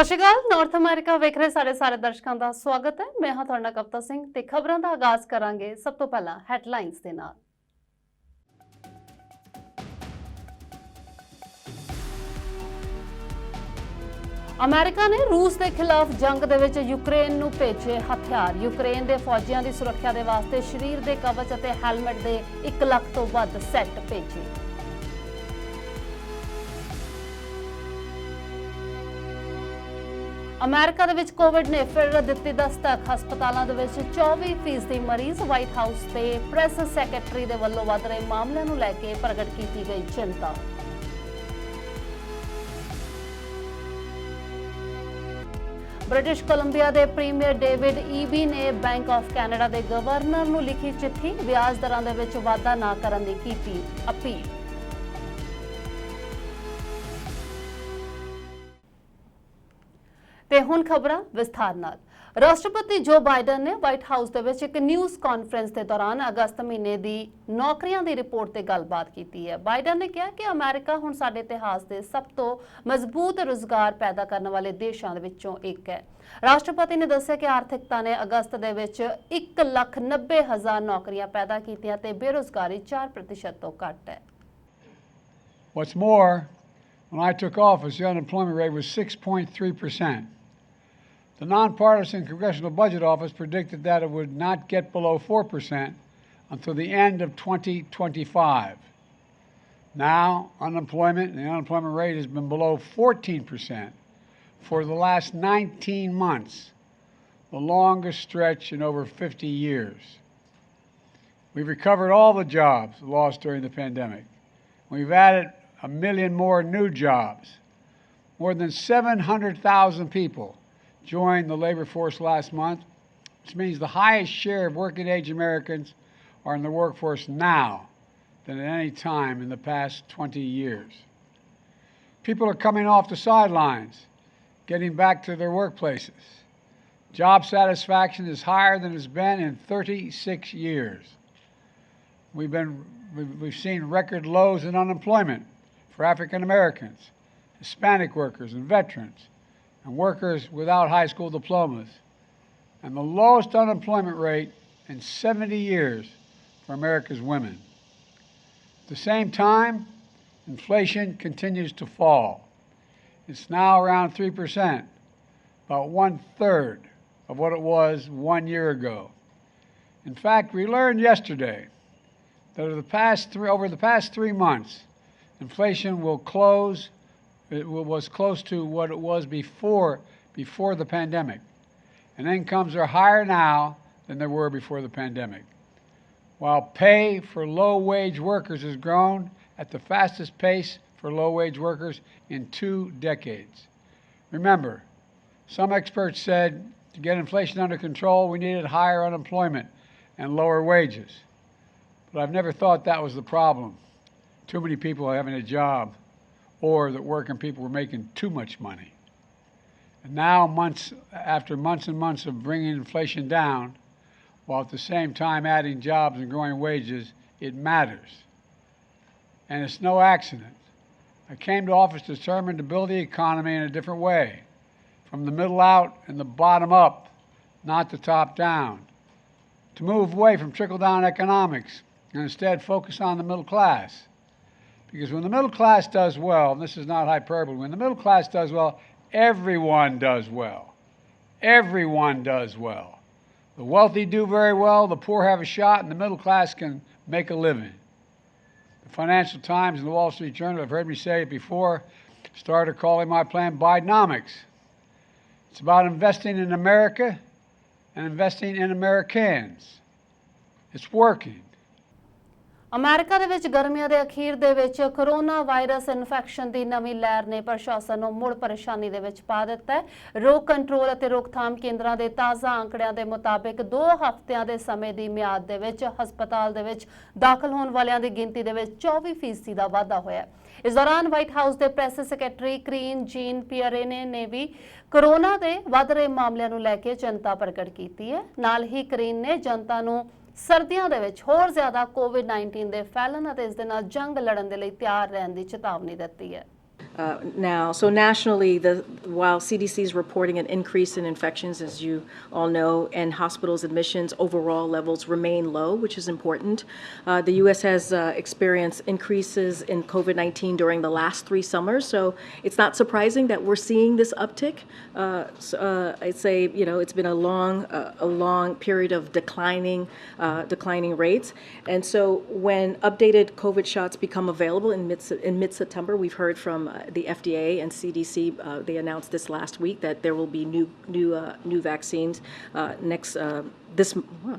ਸਤਿ ਸ਼੍ਰੀ ਅਕਾਲ। North America ਵੇਖ ਰਹੇ ਸਾਰੇ ਦਰਸ਼ਕਾਂ ਦਾ ਸਵਾਗਤ ਹੈ। ਮੈਂ ਹਾਂ ਤੁਹਾਡਾ ਕਵਿਤਾ ਸਿੰਘ ਤੇ ਖਬਰਾਂ ਦਾ ਆਗਾਜ਼ ਕਰਾਂਗੇ ਸਭ ਤੋਂ ਪਹਿਲਾਂ ਹੈਡਲਾਈਨਸ ਦੇ ਨਾਲ। ਅਮਰੀਕਾ ਨੇ ਰੂਸ ਦੇ ਖਿਲਾਫ ਜੰਗ ਦੇ ਵਿੱਚ ਯੂਕਰੇਨ ਨੂੰ ਭੇਜੇ ਹਥਿਆਰ। ਯੂਕਰੇਨ ਦੇ ਫੌਜੀਆਂ ਦੀ ਸੁਰੱਖਿਆ ਦੇ ਵਾਸਤੇ ਸਰੀਰ ਦੇ ਕਵਚ ਅਤੇ ਹੈਲਮਟ ਦੇ 1 ਲੱਖ ਤੋਂ ਵੱਧ ਸੈੱਟ ਭੇਜੇ। ਅਮਰੀਕਾ ਦੇ ਵਿੱਚ ਕੋਵਿਡ ਨੇ ਫਿਰ ਦਿੱਤੀ ਦਸਤਕ। ਹਸਪਤਾਲਾਂ ਦੇ ਵਿੱਚ 24% ਮਰੀਜ਼। ਵਾਈਟ ਹਾਊਸ ਤੇ ਪ੍ਰੈਸ ਸੈਕਟਰੀ ਦੇ ਵੱਲੋਂ ਵੱਧ ਰਹੇ ਮਾਮਲਿਆਂ ਨੂੰ ਲੈ ਕੇ ਪ੍ਰਗਟ ਕੀਤੀ ਗਈ ਚਿੰਤਾ। ਬ੍ਰਿਟਿਸ਼ ਕੋਲੰਬੀਆ ਦੇ ਪ੍ਰੀਮੀਅਰ ਡੇਵਿਡ ਈਬੀ ਨੇ ਬੈਂਕ ਆਫ ਕੈਨੇਡਾ ਦੇ ਗਵਰਨਰ ਨੂੰ ਲਿਖੀ ਚਿੱਠੀ। ਵਿਆਜ ਦਰਾਂ ਦੇ ਵਿੱਚ ਵਾਧਾ ਨਾ ਕਰਨ ਦੀ ਕੀਤੀ ਅਪੀਲ। ਤੇ ਹੁਣ ਖਬਰਾਂ ਵਿਸਥਾਰ ਨਾਲ। ਰਾਸ਼ਟਰਪਤੀ ਜੋ ਬਾਈਡਨ ਨੇ ਵਾਈਟ ਹਾਊਸ ਦੇ ਵਿੱਚ ਇੱਕ ਨਿਊਜ਼ ਕਾਨਫਰੰਸ ਦੇ ਦੌਰਾਨ ਅਗਸਤ ਮਹੀਨੇ ਦੀ ਨੌਕਰੀਆਂ ਦੀ ਰਿਪੋਰਟ ਤੇ ਗੱਲਬਾਤ ਕੀਤੀ ਹੈ। ਬਾਈਡਨ ਨੇ ਕਿਹਾ ਕਿ ਅਮਰੀਕਾ ਹੁਣ ਸਾਡੇ ਇਤਿਹਾਸ ਦੇ ਸਭ ਤੋਂ ਮਜ਼ਬੂਤ ਰੁਜ਼ਗਾਰ ਪੈਦਾ ਕਰਨ ਵਾਲੇ ਦੇਸ਼ਾਂ ਦੇ ਵਿੱਚੋਂ ਇੱਕ ਹੈ। ਰਾਸ਼ਟਰਪਤੀ ਨੇ ਦੱਸਿਆ ਕਿ ਆਰਥਿਕਤਾ ਨੇ ਅਗਸਤ ਦੇ ਵਿੱਚ 1,90,000 ਨੌਕਰੀਆਂ ਪੈਦਾ ਕੀਤੀਆਂ ਤੇ ਬੇਰੁਜ਼ਗਾਰੀ 4% ਤੋਂ ਘੱਟ ਹੈ। What's more, when I took office, the unemployment rate was 6.3%. The nonpartisan Congressional Budget Office predicted that it would not get below 4% until the end of 2025. Now, the unemployment rate has been below 14% for the last 19 months, the longest stretch in over 50 years. We've recovered all the jobs lost during the pandemic. We've added 1 million more new jobs. More than 700,000 people joined the labor force last month, which means the highest share of working-age Americans are in the workforce now than at any time in the past 20 years. People are coming off the sidelines, getting back to their workplaces. Job satisfaction is higher than it's been in 36 years. We've seen record lows in unemployment for African Americans, Hispanic workers and veterans, and workers without high school diplomas, and the lowest unemployment rate in 70 years for America's women. At the same time, inflation continues to fall. It's now around 3%, about 1/3 of what it was 1 year ago. In fact, we learned yesterday that over the past 3 months, inflation was close to what it was before the pandemic, and incomes are higher now than they were before the pandemic, while pay for low-wage workers has grown at the fastest pace for low-wage workers in 2 decades. Remember, some experts said to get inflation under control, we needed higher unemployment and lower wages, but I've never thought that was the problem. Too many people having a job, or that working people were making too much money. And now, after months and months of bringing inflation down, while at the same time adding jobs and growing wages, it matters. And it's no accident. I came to office determined to build the economy in a different way, from the middle out and the bottom up, not the top down, to move away from trickle-down economics and instead focus on the middle class. Because when the middle class does well, and this is not hyperbole, when the middle class does well, everyone does well. Everyone does well. The wealthy do very well, the poor have a shot, and the middle class can make a living. The Financial Times and the Wall Street Journal, I've heard me say it before, started calling my plan Bidenomics. It's about investing in America and investing in Americans. It's working. America ਦੇ ਵਿੱਚ ਗਰਮੀਆਂ ਦੇ ਅਖੀਰ ਦੇ ਵਿੱਚ corona virus infection ਦੀ ਨਵੀਂ ਲਹਿਰ ਨੇ ਪ੍ਰਸ਼ਾਸਨ ਨੂੰ ਮੁੜ ਪਰੇਸ਼ਾਨੀ ਦੇ ਵਿੱਚ ਪਾ ਦਿੱਤਾ ਹੈ। ਰੋਗ ਕੰਟਰੋਲ ਅਤੇ ਰੋਕਥਾਮ ਕੇਂਦਰਾਂ ਦੇ ਤਾਜ਼ਾ ਅੰਕੜਿਆਂ ਦੇ ਮੁਤਾਬਿਕ 2 ਹਫ਼ਤਿਆਂ ਦੇ ਸਮੇਂ ਦੀ ਮਿਆਦ ਦੇ ਵਿੱਚ ਹਸਪਤਾਲ ਦੇ ਵਿੱਚ ਦਾਖਲ ਹੋਣ ਵਾਲਿਆਂ ਦੀ ਗਿਣਤੀ ਦੇ ਵਿੱਚ 24% ਦਾ ਵਾਧਾ ਹੋਇਆ। ਇਸ ਦੌਰਾਨ ਵਾਈਟ ਹਾਊਸ ਦੇ ਪ੍ਰੈਸ ਸੈਕਟਰੀ ਕਰੀਨ ਜੀਨ ਪਿਅਰੇਨੇ ਨੇ ਵੀ ਕੋਰੋਨਾ ਦੇ ਵੱਧ ਰਹੇ ਮਾਮਲਿਆਂ ਨੂੰ ਲੈ ਕੇ ਚਿੰਤਾ ਪ੍ਰਗਟ ਕੀਤੀ ਹੈ। ਨਾਲ ਹੀ ਕਰੀਨ ਨੇ ਜਨਤਾ ਨੂੰ ਸਰਦੀਆਂ ਦੇ ਵਿੱਚ ਹੋਰ ਜ਼ਿਆਦਾ ਕੋਵਿਡ-19 ਦੇ ਫੈਲਣ ਅਤੇ ਇਸ ਦੇ ਨਾਲ ਜੰਗ ਲੜਨ ਦੇ ਲਈ ਤਿਆਰ ਰਹਿਣ ਦੀ ਚੇਤਾਵਨੀ ਦਿੱਤੀ ਹੈ। now. So nationally, while CDC is reporting an increase in infections, as you all know, and hospitals admissions overall levels remain low, which is important. The U.S. has experienced increases in COVID-19 during the last 3 summers, so it's not surprising that we're seeing this uptick. I'd say, it's been a long period of declining rates, and so when updated COVID shots become available in mid-September, we've heard from the FDA and CDC. They announced this last week that there will be new vaccines next. Are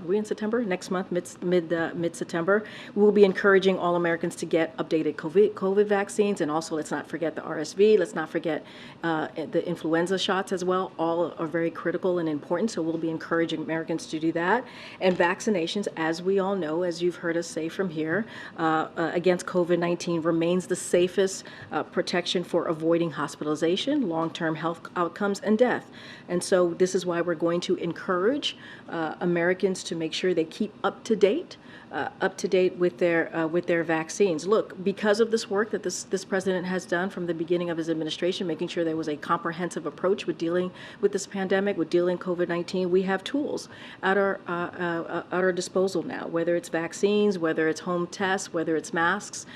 we in September? Next month, mid-September. We will be encouraging all Americans to get updated COVID vaccines, and also let's not forget the RSV. Let's not forget the influenza shots as well. All are very critical and important, so we'll be encouraging Americans to do that. And vaccinations, as we all know, as you've heard us say from here, against COVID-19 remains the safest protection for avoiding hospitalization, long-term health outcomes, and death. And so this is why we're going to encourage Americans to make sure they keep up to date with their vaccines. Look, because of this work that this president has done from the beginning of his administration, making sure there was a comprehensive approach with dealing with this pandemic, with dealing COVID-19, we have tools at our disposal now. Whether it's vaccines, whether it's home tests, whether it's masks,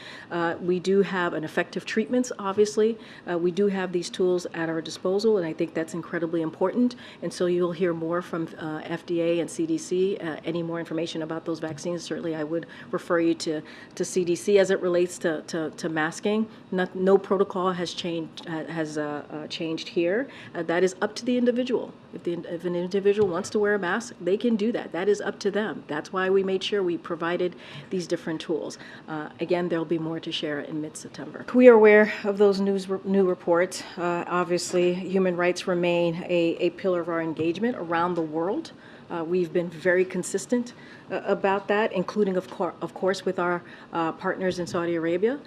we do have an effective treatments. Obviously, we do have these tools at our disposal, and I think that's incredibly important. And so you'll hear more from FDA and CDC. Any more information about those vaccines, certainly I would refer you to CDC as it relates to masking. No protocol has changed here. That is up to the individual. If an individual wants to wear a mask, they can do that. That is up to them. That's why we made sure we provided these different tools. Again, there'll be more to share in mid-September. We are aware of those new reports. Obviously, human rights remain a pillar of our engagement around the world. We've been very consistent about that, including, of course, with our partners in Saudi Arabia.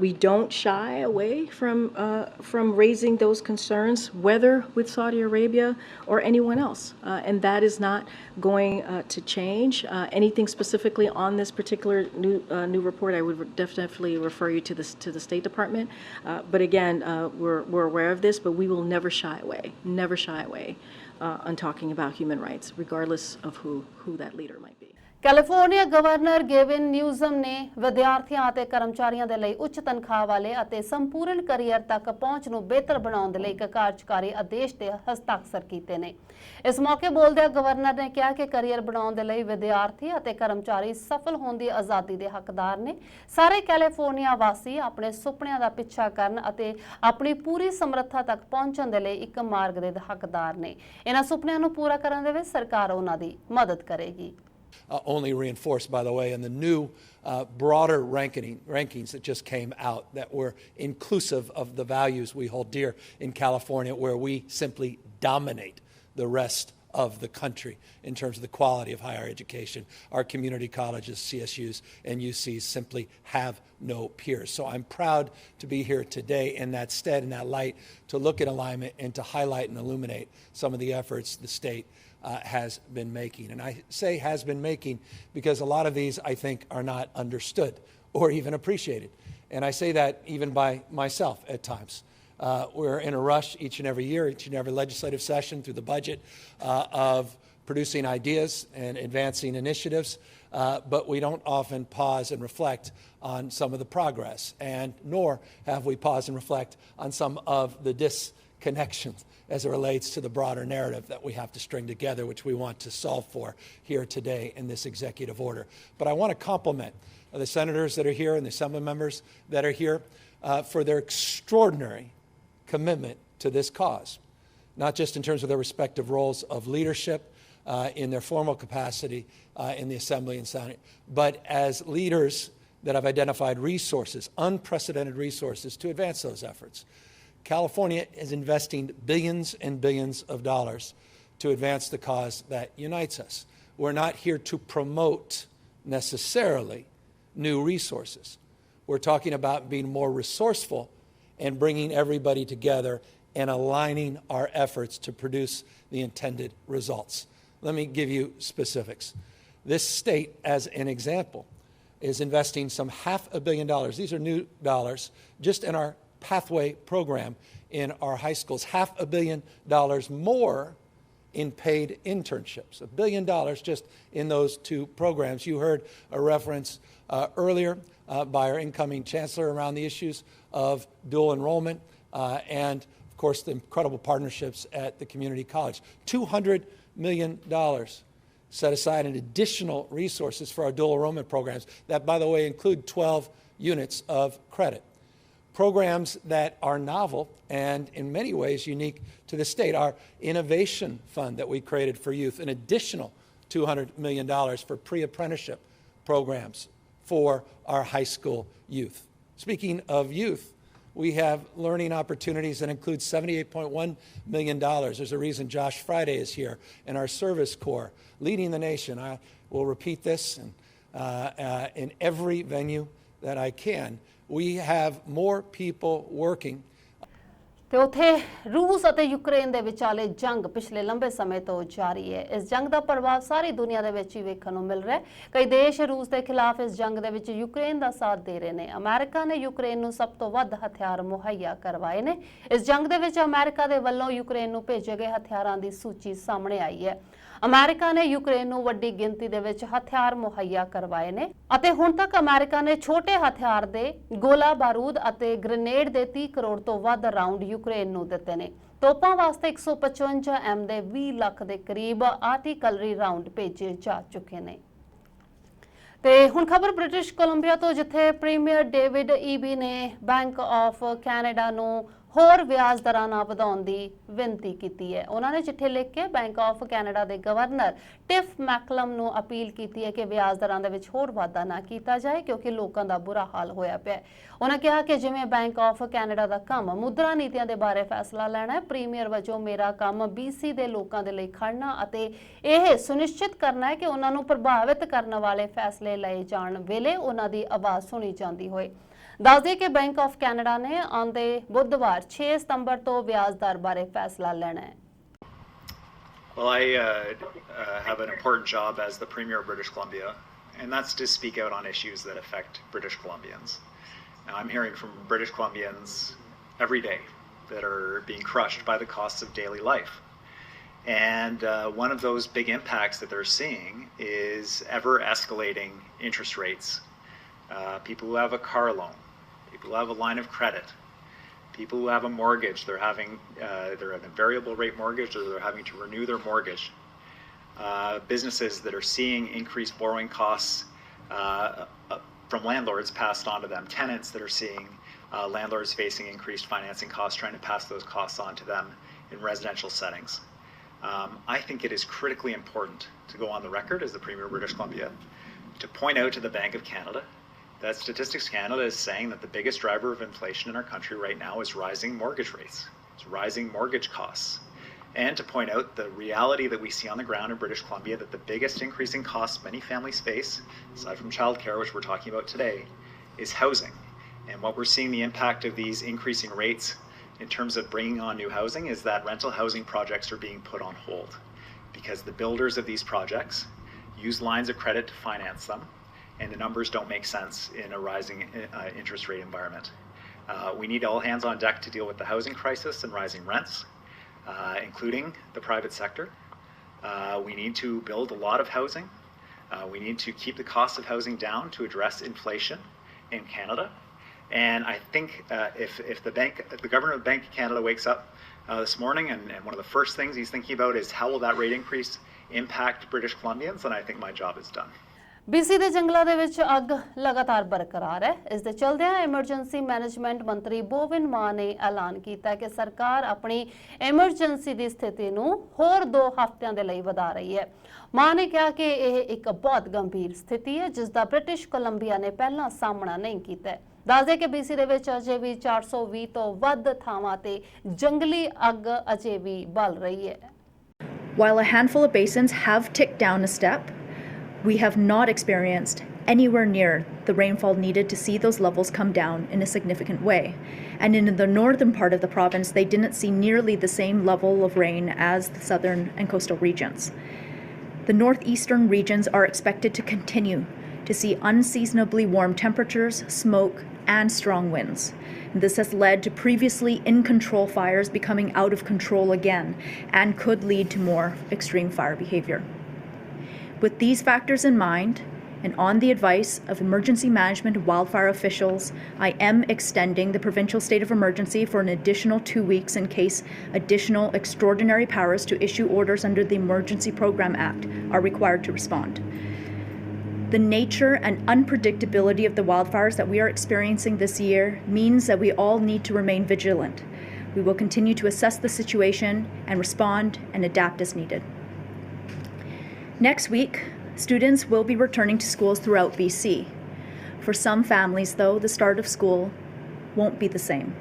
We don't shy away from raising those concerns, whether with Saudi Arabia or anyone else, and that is not going to change. Anything specifically on this particular new report, I would definitely refer you to the State Department. But again, we're aware of this, but we will never shy away on talking about human rights, regardless of who that leader might be. California governor Gavin Newsom ਨੇ ਵਿਦਿਆਰਥੀਆਂ ਅਤੇ ਕਰਮਚਾਰੀਆਂ ਦੇ ਲਈ ਉੱਚ ਤਨਖਾਹ ਵਾਲੇ ਅਤੇ ਸੰਪੂਰਨ ਕੈਰੀਅਰ ਤੱਕ ਪਹੁੰਚ ਨੂੰ ਬਿਹਤਰ ਬਣਾਉਣ ਦੇ ਲਈ ਇੱਕ ਕਾਰਜਕਾਰੀ ਆਦੇਸ਼ ਤੇ ਹਸਤਾਖਰ ਕੀਤੇ ਨੇ। ਇਸ ਮੌਕੇ ਬੋਲਦਿਆਂ ਗਵਰਨਰ ਨੇ ਕਿਹਾ ਕਿ ਕੈਰੀਅਰ ਬਣਾਉਣ ਦੇ ਲਈ ਵਿਦਿਆਰਥੀ ਅਤੇ ਕਰਮਚਾਰੀ ਸਫਲ ਹੋਣ ਦੀ ਆਜ਼ਾਦੀ ਦੇ ਹੱਕਦਾਰ ਨੇ। ਸਾਰੇ ਕੈਲੀਫੋਰਨੀਆ ਵਾਸੀ ਆਪਣੇ ਸੁਪਨਿਆਂ ਦਾ ਪਿੱਛਾ ਕਰਨ ਅਤੇ ਆਪਣੀ ਪੂਰੀ ਸਮਰੱਥਾ ਤੱਕ ਪਹੁੰਚਣ ਦੇ ਲਈ ਇੱਕ ਮਾਰਗ ਦੇ ਹੱਕਦਾਰ ਨੇ। ਇਹਨਾਂ ਸੁਪਨਿਆਂ ਨੂੰ ਪੂਰਾ ਕਰਨ ਦੇ ਵਿੱਚ ਸਰਕਾਰ ਉਹਨਾਂ ਦੀ ਮਦਦ ਕਰੇਗੀ। Only reinforced, by the way, in the new broader rankings that just came out that were inclusive of the values we hold dear in California, where we simply dominate the rest of the country in terms of the quality of higher education. Our community colleges, CSUs and UCs, simply have no peers. So I'm proud to be here today in that stead, in that light, to look at alignment and to highlight and illuminate some of the efforts the state has been making. And I say has been making because a lot of these, I think, are not understood or even appreciated. And I say that even by myself at times. We're in a rush each and every year, each and every legislative session through the budget of producing ideas and advancing initiatives, but we don't often pause and reflect on some of the progress, and nor have we paused and reflect on some of the disconnections as it relates to the broader narrative that we have to string together, which we want to solve for here today in this executive order. But I want to compliment the senators that are here and the assembly members that are here for their extraordinary commitment to this cause, not just in terms of their respective roles of leadership in their formal capacity in the Assembly and Senate, but as leaders that have identified resources, unprecedented resources, to advance those efforts. California is investing billions and billions of dollars to advance the cause that unites us. We're not here to promote necessarily new resources. We're talking about being more resourceful and bringing everybody together and aligning our efforts to produce the intended results. Let me give you specifics. This state, as an example, is investing some $500 million. These are new dollars just in our pathway program in our high schools, $500 million more in paid internships, $1 billion just in those two programs. You heard a reference earlier by our incoming chancellor around the issues of dual enrollment and, of course, the incredible partnerships at the community college. $200 million set aside in additional resources for our dual enrollment programs that, by the way, include 12 units of credit. Programs that are novel and in many ways unique to the state. Our innovation fund that we created for youth, an additional $200 million for pre-apprenticeship programs for our high school youth. Speaking of youth, we have learning opportunities that include $78.1 million. There's a reason Josh Friday is here in our service corps, leading the nation. I will repeat this in every venue that I can. We have more people working. ਤੇ ਉੱਥੇ ਰੂਸ ਅਤੇ Ukraine ਦੇ ਵਿਚਾਲੇ ਜੰਗ ਪਿਛਲੇ ਲੰਬੇ ਸਮੇਂ ਤੋਂ ਜਾਰੀ ਹੈ। ਇਸ ਜੰਗ ਦਾ ਪ੍ਰਭਾਵ ਸਾਰੀ ਦੁਨੀਆ ਦੇ ਵਿੱਚ ਹੀ ਵੇਖਣ ਨੂੰ ਮਿਲ ਰਿਹਾ ਹੈ। ਕਈ ਦੇਸ਼ ਰੂਸ ਦੇ ਖਿਲਾਫ ਇਸ ਜੰਗ ਦੇ ਵਿੱਚ ਯੂਕਰੇਨ ਦਾ ਸਾਥ ਦੇ ਰਹੇ ਨੇ। ਅਮਰੀਕਾ ਨੇ ਯੂਕਰੇਨ ਨੂੰ ਸਭ ਤੋਂ ਵੱਧ ਹਥਿਆਰ ਮੁਹੱਈਆ ਕਰਵਾਏ ਨੇ। ਇਸ ਜੰਗ ਦੇ ਵਿੱਚ ਅਮਰੀਕਾ ਦੇ ਵੱਲੋਂ ਯੂਕਰੇਨ ਨੂੰ ਭੇਜੇ ਗਏ ਹਥਿਆਰਾਂ ਦੀ ਸੂਚੀ ਸਾਹਮਣੇ ਆਈ ਹੈ। ਅਮਰੀਕਾ ਨੇ ਯੂਕਰੇਨ ਨੂੰ ਵੱਡੀ ਗਿਣਤੀ ਦੇ ਵਿੱਚ ਹਥਿਆਰ ਮੁਹੱਈਆ ਕਰਵਾਏ ਨੇ ਅਤੇ ਹੁਣ ਤੱਕ ਅਮਰੀਕਾ ਨੇ ਛੋਟੇ ਹਥਿਆਰ ਦੇ ਗੋਲਾ ਬਾਰੂਦ ਅਤੇ ਗ੍ਰੇਨੇਡ ਦੇ 30 ਕਰੋੜ ਤੋਂ ਵੱਧ ਰਾਉਂਡ ਯੂਕਰੇਨ ਨੂੰ ਦਿੱਤੇ ਨੇ। ਤੋਪਾਂ ਵਾਸਤੇ 155 ਐਮ ਦੇ 20 ਲੱਖ ਦੇ ਕਰੀਬ ਆਰਟੀਲਰੀ ਰਾਉਂਡ ਭੇਜੇ ਜਾ ਚੁੱਕੇ ਨੇ। ਤੇ ਹੁਣ ਖਬਰ ਬ੍ਰਿਟਿਸ਼ ਕੋਲੰਬੀਆ ਤੋਂ, ਜਿੱਥੇ ਪ੍ਰੀਮੀਅਰ ਡੇਵਿਡ ਈਬੀ ਨੇ ਬੈਂਕ ਆਫ ਕੈਨੇਡਾ ਨੂੰ ਹੋਰ ਵਿਆਜ ਦਰਾਂ ਨਾ ਵਧਾਉਣ ਦੀ ਬੇਨਤੀ ਕੀਤੀ ਹੈ। ਉਹਨਾਂ ਨੇ ਚਿੱਠੀ ਲਿਖ ਕੇ ਬੈਂਕ ਆਫ ਕੈਨੇਡਾ ਦੇ ਗਵਰਨਰ ਟਿਫ ਮੈਕਲਮ ਨੂੰ ਅਪੀਲ ਕੀਤੀ ਹੈ ਕਿ ਵਿਆਜ ਦਰਾਂ ਦੇ ਵਿੱਚ ਹੋਰ ਵਾਧਾ ਨਾ ਕੀਤਾ ਜਾਏ, ਕਿਉਂਕਿ ਲੋਕਾਂ ਦਾ ਬੁਰਾ ਹਾਲ ਹੋਇਆ ਪਿਆ ਹੈ। ਉਹਨਾਂ ਕਿਹਾ ਕਿ ਜਿਵੇਂ ਬੈਂਕ ਆਫ ਕੈਨੇਡਾ ਦਾ ਕੰਮ ਮੁਦਰਾ ਨੀਤੀਆਂ ਦੇ ਬਾਰੇ ਫੈਸਲਾ ਲੈਣਾ ਹੈ, ਪ੍ਰੀਮੀਅਰ ਵਜੋਂ ਮੇਰਾ ਕੰਮ BC ਦੇ ਲੋਕਾਂ ਦੇ ਲਈ ਖੜਨਾ ਅਤੇ ਇਹ ਸੁਨਿਸ਼ਚਿਤ ਕਰਨਾ ਹੈ ਕਿ ਉਹਨਾਂ ਨੂੰ ਪ੍ਰਭਾਵਿਤ ਕਰਨ ਵਾਲੇ ਫੈਸਲੇ ਲਏ ਜਾਣ ਵੇਲੇ ਉਹਨਾਂ ਦੀ ਆਵਾਜ਼ ਸੁਣੀ ਜਾਂਦੀ ਹੋਏ। ਦੱਸ ਦਈਏ ਕਿ ਬੈਂਕ ਆਫ ਕੈਨੇਡਾ ਨੇ ਆਉਂਦੇ ਬੁੱਧਵਾਰ 6 ਸਤੰਬਰ ਤੋਂ ਵਿਆਜ ਦਰ ਬਾਰੇ ਫੈਸਲਾ ਲੈਣਾ ਹੈ। Well, I have an important job as the Premier of British Columbia, and that's to speak out on issues that affect British Columbians. Now, I'm hearing from British Columbians every day that are being crushed by the costs of daily life. And one of those big impacts that they're seeing is ever escalating interest rates. People who have a car loan, people who have a line of credit, people who have a mortgage, they're in a variable rate mortgage or they're having to renew their mortgage. Businesses that are seeing increased borrowing costs from landlords passed on to them. Tenants that are seeing landlords facing increased financing costs, trying to pass those costs on to them in residential settings. I think it is critically important to go on the record as the Premier of British Columbia to point out to the Bank of Canada that Statistics Canada is saying that the biggest driver of inflation in our country right now is rising mortgage rates. It's rising mortgage costs. And to point out the reality that we see on the ground in British Columbia, that the biggest increase in costs many families face, aside from childcare, which we're talking about today, is housing. And what we're seeing the impact of these increasing rates in terms of bringing on new housing is that rental housing projects are being put on hold because the builders of these projects use lines of credit to finance them, and the numbers don't make sense in a rising interest rate environment. We need all hands on deck to deal with the housing crisis and rising rents, including the private sector. We need to build a lot of housing. We need to keep the cost of housing down to address inflation in Canada. And I think if the governor of the Bank of Canada wakes up this morning and one of the first things he's thinking about is how will that rate increase impact British Columbians, then I think my job is done. BC ਦੇ ਜੰਗਲਾਂ ਦੇ ਵਿੱਚ ਅੱਗ ਲਗਾਤਾਰ ਬਰਕਰਾਰ ਹੈ। ਇਸ ਦੇ ਚਲਦਿਆਂ ਐਮਰਜੈਂਸੀ ਮੈਨੇਜਮੈਂਟ ਮੰਤਰੀ ਬੋਵਿਨ ਮਾਨ ਨੇ ਐਲਾਨ ਕੀਤਾ ਕਿ ਸਰਕਾਰ ਆਪਣੀ ਐਮਰਜੈਂਸੀ ਦੀ ਸਥਿਤੀ ਨੂੰ ਹੋਰ 2 ਹਫ਼ਤਿਆਂ ਦੇ ਲਈ ਵਧਾ ਰਹੀ ਹੈ। ਮਾਨ ਨੇ ਕਿਹਾ ਕਿ ਇਹ ਇੱਕ ਬਹੁਤ ਗੰਭੀਰ ਸਥਿਤੀ ਹੈ ਜਿਸ ਦਾ ਬ੍ਰਿਟਿਸ਼ ਕੋਲੰਬੀਆ ਨੇ ਪਹਿਲਾਂ ਸਾਹਮਣਾ ਨਹੀਂ ਕੀਤਾ। ਦੱਸਦੇ ਕਿ BC ਦੇ ਵਿੱਚ ਅਜੇ ਵੀ 420 ਤੋਂ ਵੱਧ ਥਾਵਾਂ ਤੇ ਜੰਗਲੀ ਅੱਗ ਅਜੇ ਵੀ ਬਲ ਰਹੀ ਹੈ। While a handful of basins have ticked down a step, we have not experienced anywhere near the rainfall needed to see those levels come down in a significant way. And in the northern part of the province, they didn't see nearly the same level of rain as the southern and coastal regions. The northeastern regions are expected to continue to see unseasonably warm temperatures, smoke, and strong winds. This has led to previously in-control fires becoming out of control again and could lead to more extreme fire behavior. With these factors in mind, and on the advice of emergency management and wildfire officials, I am extending the provincial state of emergency for an additional 2 weeks in case additional extraordinary powers to issue orders under the Emergency Program Act are required to respond. The nature and unpredictability of the wildfires that we are experiencing this year means that we all need to remain vigilant. We will continue to assess the situation and respond and adapt as needed. Next week, students will be returning to schools throughout BC. For some families, though, the start of school won't be the same.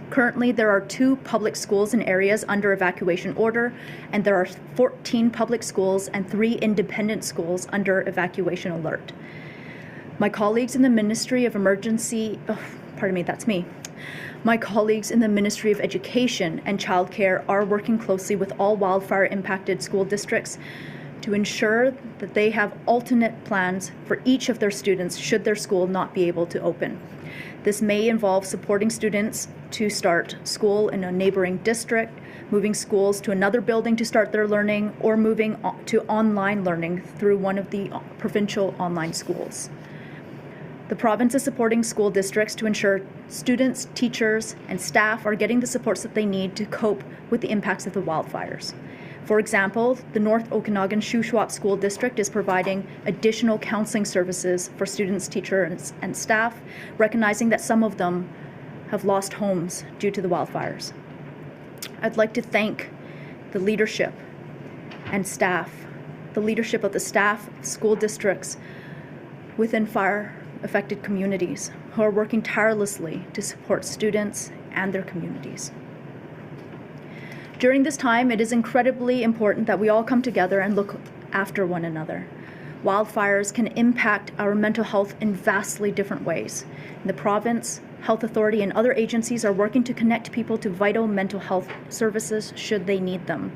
Currently, there are 2 public schools in areas under evacuation order, and there are 14 public schools and 3 independent schools under evacuation alert. My colleagues in the Ministry of My colleagues in the Ministry of Education and Childcare are working closely with all wildfire-impacted school districts to ensure that they have alternate plans for each of their students should their school not be able to open. This may involve supporting students to start school in a neighboring district, moving schools to another building to start their learning, or moving to online learning through one of the provincial online schools. The province is supporting school districts to ensure students, teachers, and staff are getting the supports that they need to cope with the impacts of the wildfires. For example, the North Okanagan Shuswap School District is providing additional counseling services for students, teachers, and staff, recognizing that some of them have lost homes due to the wildfires. I'd like to thank the leadership and staff, the leadership of the staff, school districts within fire-affected communities who are working tirelessly to support students and their communities. During this time, it is incredibly important that we all come together and look after one another. Wildfires can impact our mental health in vastly different ways. The province, health authority, and other agencies are working to connect people to vital mental health services should they need them.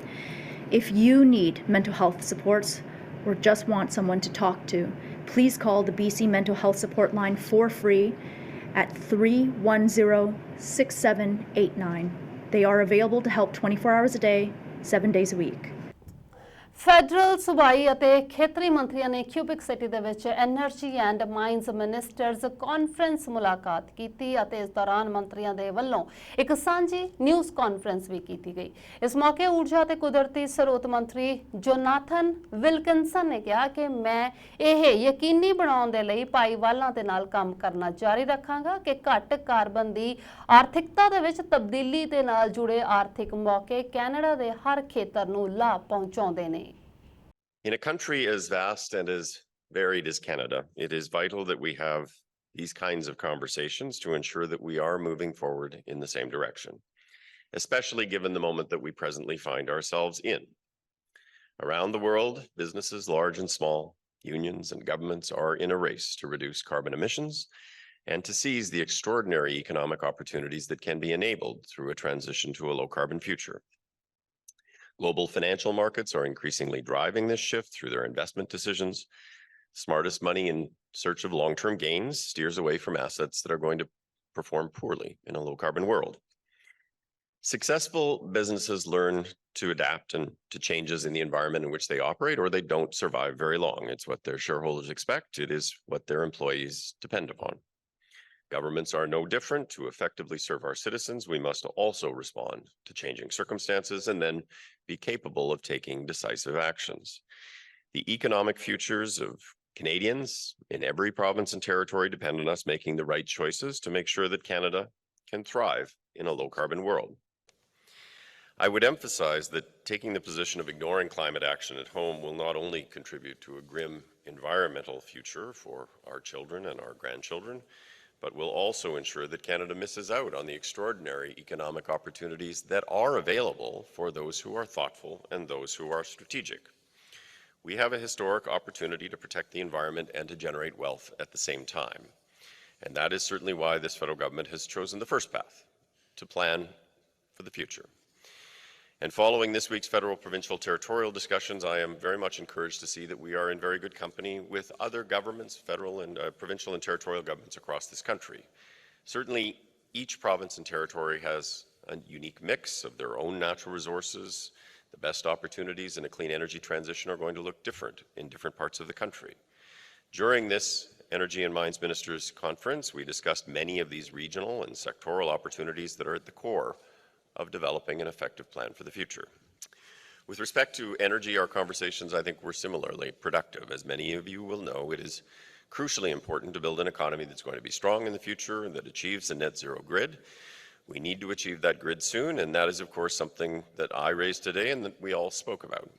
If you need mental health supports or just want someone to talk to, please call the BC Mental Health Support Line for free at 310-6789. They are available to help 24 hours a day, 7 days a week. Federal ਸੂਬਾਈ ਅਤੇ ਖੇਤਰੀ ਮੰਤਰੀਆਂ ਨੇ cubic city ਦੇ ਵਿੱਚ energy and minus ministers conference ਮੁਲਾਕਾਤ ਕੀਤੀ ਅਤੇ ਇਸ ਦੌਰਾਨ ਮੰਤਰੀਆਂ ਦੇ ਵੱਲੋਂ ਇੱਕ ਸਾਂਝੀ ਨਿਊਜ਼ ਕਾਨਫਰੰਸ ਵੀ ਕੀਤੀ ਗਈ। ਇਸ ਮੌਕੇ ਊਰਜਾ ਅਤੇ ਕੁਦਰਤੀ ਸਰੋਤ ਮੰਤਰੀ ਜੋਨਾਥਨ ਵਿਲਕਿਨਸਨ ਨੇ ਕਿਹਾ ਕਿ ਮੈਂ ਇਹ ਯਕੀਨੀ ਬਣਾਉਣ ਦੇ ਲਈ ਭਾਈਵਾਲਾਂ ਦੇ ਨਾਲ ਕੰਮ ਕਰਨਾ ਜਾਰੀ ਰੱਖਾਂਗਾ ਕਿ ਘੱਟ ਕਾਰਬਨ ਦੀ ਆਰਥਿਕਤਾ ਦੇ ਵਿੱਚ ਤਬਦੀਲੀ ਦੇ ਨਾਲ ਜੁੜੇ ਆਰਥਿਕ ਮੌਕੇ ਕੈਨੇਡਾ ਦੇ ਹਰ ਖੇਤਰ ਨੂੰ ਲਾਭ ਪਹੁੰਚਾਉਂਦੇ ਨੇ। In a country as vast and as varied as Canada, it is vital that we have these kinds of conversations to ensure that we are moving forward in the same direction, especially given the moment that we presently find ourselves in. Around the world, businesses large and small, unions and governments are in a race to reduce carbon emissions and to seize the extraordinary economic opportunities that can be enabled through a transition to a low-carbon future. Global financial markets are increasingly driving this shift through their investment decisions. Smartest money in search of long-term gains steers away from assets that are going to perform poorly in a low-carbon world. Successful businesses learn to adapt and to changes in the environment in which they operate, or they don't survive very long. It's what their shareholders expect. It is what their employees depend upon. Governments are no different. To effectively serve our citizens, we must also respond to changing circumstances and then be capable of taking decisive actions. The economic futures of Canadians in every province and territory depend on us making the right choices to make sure that Canada can thrive in a low-carbon world. I would emphasize that taking the position of ignoring climate action at home will not only contribute to a grim environmental future for our children and our grandchildren, but will also ensure that Canada misses out on the extraordinary economic opportunities that are available for those who are thoughtful and those who are strategic. We have a historic opportunity to protect the environment and to generate wealth at the same time. And that is certainly why this federal government has chosen the first path, to plan for the future. And following this week's federal, provincial, territorial discussions, I am very much encouraged to see that we are in very good company with other governments, federal and provincial and territorial governments across this country. Certainly, each province and territory has a unique mix of their own natural resources. The best opportunities in a clean energy transition are going to look different in different parts of the country. During this Energy and Mines Ministers Conference, we discussed many of these regional and sectoral opportunities that are at the core of developing an effective plan for the future. With respect to energy, our conversations, I think, were similarly productive. As many of you will know, it is crucially important to build an economy that's going to be strong in the future and that achieves a net zero grid. We need to achieve that grid soon, and that is, of course, something that I raised today and that we all spoke about.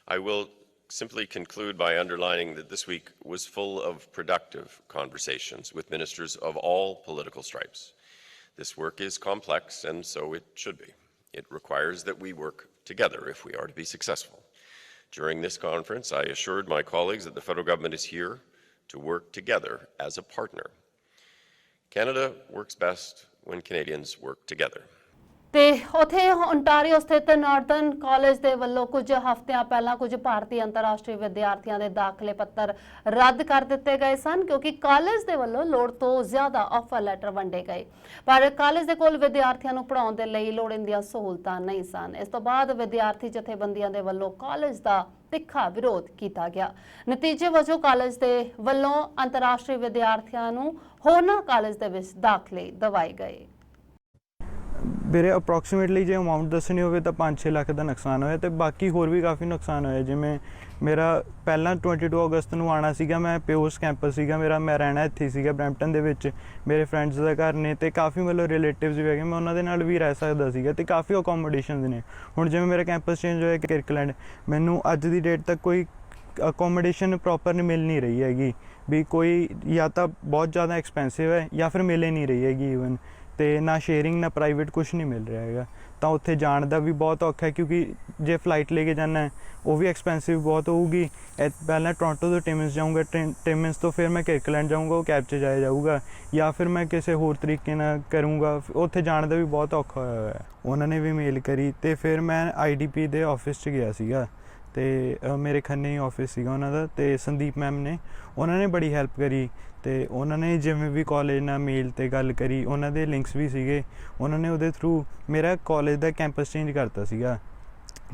I will simply conclude by underlining that this week was full of productive conversations with ministers of all political stripes. This work is complex, and so it should be. It requires that we work together if we are to be successful. During this conference, I assured my colleagues that the federal government is here to work together as a partner. Canada works best when Canadians work together. ਤੇ ਉੱਥੇ Ontario ਸਥਿਤ northern college ਦੇ ਵੱਲੋਂ ਕੁਝ ਹਫ਼ਤਿਆਂ ਪਹਿਲਾਂ ਕੁਝ ਭਾਰਤੀ ਅੰਤਰਰਾਸ਼ਟਰੀ ਵਿਦਿਆਰਥੀਆਂ ਦੇ ਦਾਖਲੇ ਪੱਤਰ ਰੱਦ ਕਰ ਦਿੱਤੇ ਗਏ ਸਨ ਕਿਉਂਕਿ ਕਾਲਜ ਦੇ ਵੱਲੋਂ ਲੋੜ ਤੋਂ ਜ਼ਿਆਦਾ ਆਫਰ ਲੈਟਰ ਵੰਡੇ ਗਏ ਪਰ ਕਾਲਜ ਦੇ ਕੋਲ ਵਿਦਿਆਰਥੀਆਂ ਨੂੰ ਪੜ੍ਹਾਉਣ ਦੇ ਲਈ ਲੋੜੀਂਦੀਆਂ ਸਹੂਲਤਾਂ ਨਹੀਂ ਸਨ। ਇਸ ਤੋਂ ਬਾਅਦ ਵਿਦਿਆਰਥੀ ਜਥੇਬੰਦੀਆਂ ਦੇ ਵੱਲੋਂ ਕਾਲਜ ਦਾ ਤਿੱਖਾ ਵਿਰੋਧ ਕੀਤਾ ਗਿਆ। ਨਤੀਜੇ ਵਜੋਂ ਕਾਲਜ ਦੇ ਵੱਲੋਂ ਅੰਤਰਰਾਸ਼ਟਰੀ ਵਿਦਿਆਰਥੀਆਂ ਨੂੰ ਹੋਰਨਾਂ ਕਾਲਜ ਦੇ ਵਿੱਚ ਦਾਖਲੇ ਦਿਵਾਏ ਗਏ। ਮੇਰੇ ਅਪਰੋਕਸੀਮੇਟਲੀ ਜੇ ਅਮਾਊਂਟ ਦੱਸਣੀ ਹੋਵੇ ਤਾਂ 5-6 ਲੱਖ ਦਾ ਨੁਕਸਾਨ ਹੋਇਆ ਤੇ ਬਾਕੀ ਹੋਰ ਵੀ ਕਾਫੀ ਨੁਕਸਾਨ ਹੋਇਆ। ਜਿਵੇਂ ਮੇਰਾ ਪਹਿਲਾਂ 22 ਅਗਸਤ ਨੂੰ ਆਉਣਾ ਸੀਗਾ, ਮੈਂ ਪਿਓਸ ਕੈਂਪਸ ਸੀਗਾ ਮੇਰਾ, ਮੈਂ ਰਹਿਣਾ ਇੱਥੇ ਸੀਗਾ ਬਰੈਂਪਟਨ ਦੇ ਵਿੱਚ, ਮੇਰੇ ਫਰੈਂਡਸ ਦਾ ਘਰ ਨੇ ਤੇ ਕਾਫੀ ਮਤਲਬ ਰਿਲੇਟਿਵਸ ਵੀ ਹੈਗੇ, ਮੈਂ ਉਹਨਾਂ ਦੇ ਨਾਲ ਵੀ ਰਹਿ ਸਕਦਾ ਸੀਗਾ ਤੇ ਕਾਫੀ ਅਕੋਮੋਡੇਸ਼ਨਸ ਨੇ। ਹੁਣ ਜਿਵੇਂ ਮੇਰਾ ਕੈਂਪਸ ਚੇਂਜ ਹੋਇਆ ਕਿਰਕਲੈਂਡ, ਮੈਨੂੰ ਅੱਜ ਦੀ ਡੇਟ ਤੱਕ ਕੋਈ ਅਕੋਮੋਡੇਸ਼ਨ ਪ੍ਰੋਪਰ ਨਹੀਂ ਮਿਲ ਨਹੀਂ ਰਹੀ ਹੈਗੀ ਵੀ ਕੋਈ ਜਾਂ ਤਾਂ ਬਹੁਤ ਜ਼ਿਆਦਾ ਐਕਸਪੈਂਸਿਵ ਹੈ ਜਾਂ ਫਿਰ ਮਿਲ ਹੀ ਨਹੀਂ ਰਹੀ ਹੈਗੀ ਈਵਨ, ਤੇ ਨਾ ਸ਼ੇਅਰਿੰਗ ਨਾ ਪ੍ਰਾਈਵੇਟ ਕੁਛ ਨਹੀਂ ਮਿਲ ਰਿਹਾ ਹੈਗਾ। ਤਾਂ ਉੱਥੇ ਜਾਣ ਦਾ ਵੀ ਬਹੁਤ ਔਖਾ ਹੈ ਕਿਉਂਕਿ ਜੇ ਫਲਾਈਟ ਲੈ ਕੇ ਜਾਣਾ ਉਹ ਵੀ ਐਕਸਪੈਂਸਿਵ ਬਹੁਤ ਹੋਊਗੀ। ਪਹਿਲਾਂ ਟੋਰਾਂਟੋ ਤੋਂ ਟਿਮਿੰਸ ਜਾਊਂਗਾ, ਟਿਮਿੰਸ ਤੋਂ ਫਿਰ ਮੈਂ ਕਿਰਕਲੈਂਡ ਜਾਊਂਗਾ, ਉਹ ਕੈਬ 'ਚ ਜਾਇਆ ਜਾਊਗਾ ਜਾਂ ਫਿਰ ਮੈਂ ਕਿਸੇ ਹੋਰ ਤਰੀਕੇ ਨਾਲ ਕਰੂੰਗਾ। ਉੱਥੇ ਜਾਣ ਦਾ ਵੀ ਬਹੁਤ ਔਖਾ ਹੋਇਆ ਹੋਇਆ। ਉਹਨਾਂ ਨੇ ਵੀ ਮੇਲ ਕਰੀ ਤੇ ਫਿਰ ਮੈਂ IDP ਦੇ ਆਫਿਸ 'ਚ ਗਿਆ ਸੀਗਾ ਤੇ ਮੇਰੇ ਖੰਨੇ ਹੀ ਆਫਿਸ ਸੀਗਾ ਉਹਨਾਂ ਦਾ ਤੇ ਸੰਦੀਪ ਮੈਮ ਨੇ ਉਹਨਾਂ ਨੇ ਬੜੀ ਹੈਲਪ ਕਰੀ ਤੇ ਉਹਨਾਂ ਨੇ ਜਿਵੇਂ ਵੀ ਕਾਲਜ ਨਾਲ ਮੇਲ 'ਤੇ ਗੱਲ ਕਰੀ, ਉਹਨਾਂ ਦੇ ਲਿੰਕਸ ਵੀ ਸੀਗੇ, ਉਹਨਾਂ ਨੇ ਉਹਦੇ ਥਰੂ ਮੇਰਾ ਕਾਲਜ ਦਾ ਕੈਂਪਸ ਚੇਂਜ ਕਰਤਾ ਸੀਗਾ।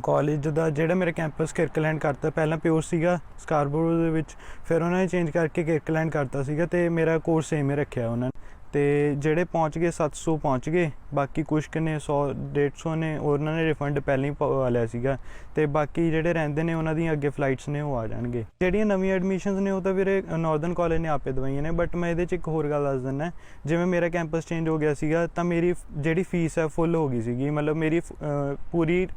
ਕਾਲਜ ਦਾ ਜਿਹੜਾ ਮੇਰਾ ਕੈਂਪਸ ਕਿਰਕਲੈਂਡ ਕਰਤਾ, ਪਹਿਲਾਂ ਪਿਓਰ ਸੀਗਾ ਸਕਾਰਬੋਰੋ ਦੇ ਵਿੱਚ, ਫਿਰ ਉਹਨਾਂ ਨੇ ਚੇਂਜ ਕਰਕੇ ਕਿਰਕਲੈਂਡ ਕਰਤਾ ਸੀਗਾ ਤੇ ਮੇਰਾ ਕੋਰਸ ਸੇਮ ਹੀ ਰੱਖਿਆ ਉਹਨਾਂ ਨੇ। ਤੇ ਜਿਹੜੇ ਪਹੁੰਚ ਗਏ 700 ਪਹੁੰਚ ਗਏ, ਬਾਕੀ ਕੁਛ ਕੁ ਨੇ 100-150 ਨੇ ਉਹਨਾਂ ਨੇ ਰਿਫੰਡ ਪਹਿਲਾਂ ਹੀ ਪਵਾ ਲਿਆ ਸੀਗਾ ਤੇ ਬਾਕੀ ਜਿਹੜੇ ਰਹਿੰਦੇ ਨੇ ਉਹਨਾਂ ਦੀਆਂ ਅੱਗੇ ਫਲਾਈਟਸ ਨੇ ਉਹ ਆ ਜਾਣਗੇ। ਜਿਹੜੀਆਂ ਨਵੀਆਂ ਐਡਮਿਸ਼ਨਸ ਨੇ ਉਹ ਤਾਂ ਵੀਰੇ ਨਾਰਥਰਨ ਕਾਲਜ ਨੇ ਆਪੇ ਦਵਾਈਆਂ ਨੇ, ਬਟ ਮੈਂ ਇਹਦੇ 'ਚ ਇੱਕ ਹੋਰ ਗੱਲ ਦੱਸ ਦਿੰਦਾ। ਜਿਵੇਂ ਮੇਰਾ ਕੈਂਪਸ ਚੇਂਜ ਹੋ ਗਿਆ ਸੀਗਾ ਤਾਂ ਮੇਰੀ ਜਿਹੜੀ ਫੀਸ ਹੈ ਫੁੱਲ ਹੋ ਗਈ ਸੀਗੀ, ਮਤਲਬ ਮੇਰੀ ਪੂਰੀ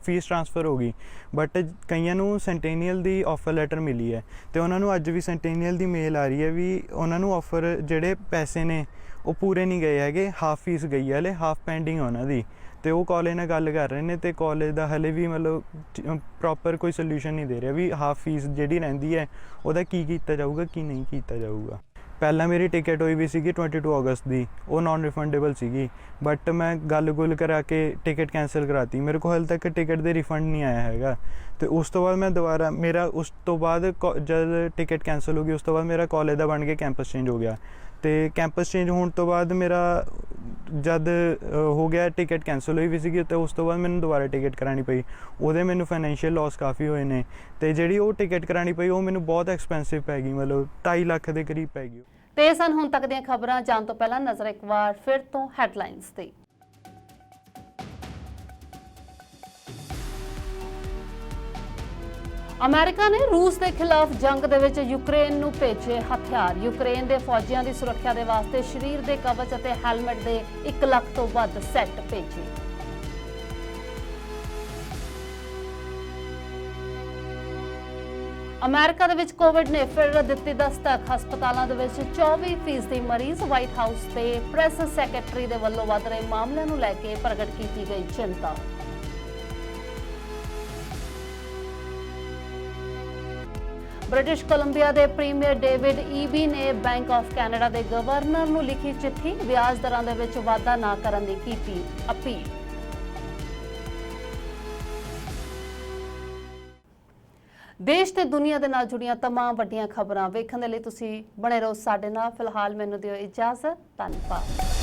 ਫੀਸ ਟ੍ਰਾਂਸਫਰ ਹੋ ਗਈ, ਬਟ ਕਈਆਂ ਨੂੰ ਸੈਂਟੇਨੀਅਲ ਦੀ ਆਫਰ ਲੈਟਰ ਮਿਲੀ ਹੈ ਤੇ ਉਹਨਾਂ ਨੂੰ ਅੱਜ ਵੀ ਸੈਂਟੇਨੀਅਲ ਦੀ ਮੇਲ ਆ ਰਹੀ ਹੈ ਵੀ ਉਹਨਾਂ ਨੂੰ ਆਫਰ ਜਿਹੜੇ ਪੈਸੇ ਨੇ ਉਹ ਪੂਰੇ ਨਹੀਂ ਗਏ ਹੈਗੇ, ਹਾਫ ਫੀਸ ਗਈ ਹੈ, ਹਲੇ ਹਾਫ ਪੈਂਡਿੰਗ ਉਹਨਾਂ ਦੀ ਤੇ ਉਹ ਕਾਲਜ ਨਾਲ ਗੱਲ ਕਰ ਰਹੇ ਨੇ ਤੇ ਕਾਲਜ ਦਾ ਹਲੇ ਵੀ ਮਤਲਬ ਪ੍ਰੋਪਰ ਕੋਈ ਸੋਲਿਊਸ਼ਨ ਨਹੀਂ ਦੇ ਰਿਹਾ ਵੀ ਹਾਫ ਫੀਸ ਜਿਹੜੀ ਰਹਿੰਦੀ ਹੈ ਉਹਦਾ ਕੀ ਕੀਤਾ ਜਾਊਗਾ ਕੀ ਨਹੀਂ ਕੀਤਾ ਜਾਊਗਾ। ਪਹਿਲਾਂ ਮੇਰੀ ਟਿਕਟ ਹੋਈ ਵੀ ਸੀਗੀ 22 ਅਗਸਤ ਦੀ, ਉਹ ਨਾਨ ਰਿਫੰਡੇਬਲ ਸੀਗੀ, ਬਟ ਮੈਂ ਗੱਲ ਕਰਾ ਕੇ ਟਿਕਟ ਕੈਂਸਲ ਕਰਾਤੀ। ਮੇਰੇ ਕੋਲ ਹਾਲੇ ਤੱਕ ਟਿਕਟ ਦੇ ਰਿਫੰਡ ਨਹੀਂ ਆਇਆ ਹੈਗਾ ਤੇ ਉਸ ਤੋਂ ਬਾਅਦ ਮੈਂ ਦੁਬਾਰਾ ਉਸ ਤੋਂ ਬਾਅਦ ਜਦ ਟਿਕਟ ਕੈਂਸਲ ਹੋ ਗਈ ਉਸ ਤੋਂ ਬਾਅਦ ਮੇਰਾ ਕਾਲਜ ਦਾ ਬਣ ਕੇ ਕੈਂਪਸ ਚੇਂਜ ਹੋ ਗਿਆ ਤੇ ਕੈਂਪਸ ਚੇਂਜ ਹੋਣ ਤੋਂ ਬਾਅਦ ਮੇਰਾ ਜਦ ਹੋ ਗਿਆ ਟਿਕਟ ਕੈਂਸਲ ਹੋਈ ਵੀ ਸੀਗੀ ਤੇ ਉਸ ਤੋਂ ਬਾਅਦ ਮੈਨੂੰ ਦੁਬਾਰਾ ਟਿਕਟ ਕਰਾਉਣੀ ਪਈ, ਉਹਦੇ ਮੈਨੂੰ ਫਾਈਨੈਂਸ਼ੀਅਲ ਲੋਸ ਕਾਫੀ ਹੋਏ ਨੇ ਤੇ ਜਿਹੜੀ ਉਹ ਟਿਕਟ ਕਰਾਉਣੀ ਪਈ ਉਹ ਮੈਨੂੰ ਬਹੁਤ ਐਕਸਪੈਂਸਿਵ ਪੈ ਗਈ, ਮਤਲਬ 2.5 ਲੱਖ ਦੇ ਕਰੀਬ ਪੈ ਗਈ। ਤੇ ਸਨ ਹੁਣ ਤੱਕ ਦੀਆਂ ਖਬਰਾਂ। ਜਾਣ ਤੋਂ ਪਹਿਲਾਂ ਨਜ਼ਰ ਇੱਕ ਵਾਰ ਫਿਰ ਤੋਂ ਹੈਡਲਾਈਨਸ ਤੇ। ਅਮਰੀਕਾ ਨੇ ਰੂਸ ਦੇ ਖਿਲਾਫ ਜੰਗ ਦੇ ਵਿੱਚ ਯੂਕਰੇਨ ਨੂੰ ਭੇਜੇ ਹਥਿਆਰ। ਯੂਕਰੇਨ ਦੇ ਫੌਜੀਆਂ ਦੀ ਸੁਰੱਖਿਆ ਦੇ ਵਾਸਤੇ ਸਰੀਰ ਦੇ ਕਵਚ ਅਤੇ ਹੈਲਮਟ ਦੇ 1 ਲੱਖ ਤੋਂ ਵੱਧ ਸੈੱਟ ਭੇਜੇ। ਅਮਰੀਕਾ ਦੇ ਵਿੱਚ ਕੋਵਿਡ ਨੇ ਫਿਰ ਦਿੱਤੀ ਦਸਤਕ। ਹਸਪਤਾਲਾਂ ਦੇ ਵਿੱਚ 24% ਮਰੀਜ਼। ਵਾਈਟ ਹਾਊਸ ਤੇ ਪ੍ਰੈਸ ਸੈਕਟਰੀ ਦੇ ਵੱਲੋਂ ਵੱਧ ਰਹੇ ਮਾਮਲਿਆਂ ਨੂੰ ਲੈ ਕੇ ਪ੍ਰਗਟ ਕੀਤੀ ਗਈ ਚਿੰਤਾ। ਬ੍ਰਿਟਿਸ਼ ਕੋਲੰਬੀਆ ਦੇ ਪ੍ਰੀਮੀਅਰ ਡੇਵਿਡ ਈਬੀ ਨੇ ਬੈਂਕ ਆਫ ਕੈਨੇਡਾ ਦੇ ਗਵਰਨਰ ਨੂੰ ਲਿਖੀ ਚਿੱਠੀ। ਵਿਆਜ ਦਰਾਂ ਦੇ ਵਿੱਚ ਵਾਧਾ ਨਾ ਕਰਨ ਦੀ ਕੀਤੀ ਅਪੀਲ। ਦੇਸ਼ ਤੇ ਦੁਨੀਆ ਦੇ ਨਾਲ ਜੁੜੀਆਂ तमाम ਵੱਡੀਆਂ ਖਬਰਾਂ ਵੇਖਣ ਦੇ ਲਈ ਤੁਸੀਂ ਬਣੇ ਰਹੋ ਸਾਡੇ ਨਾਲ। ਫਿਲਹਾਲ ਮੈਨੂੰ ਦਿਓ ਇਜਾਜ਼ਤ। ਧੰਨਵਾਦ।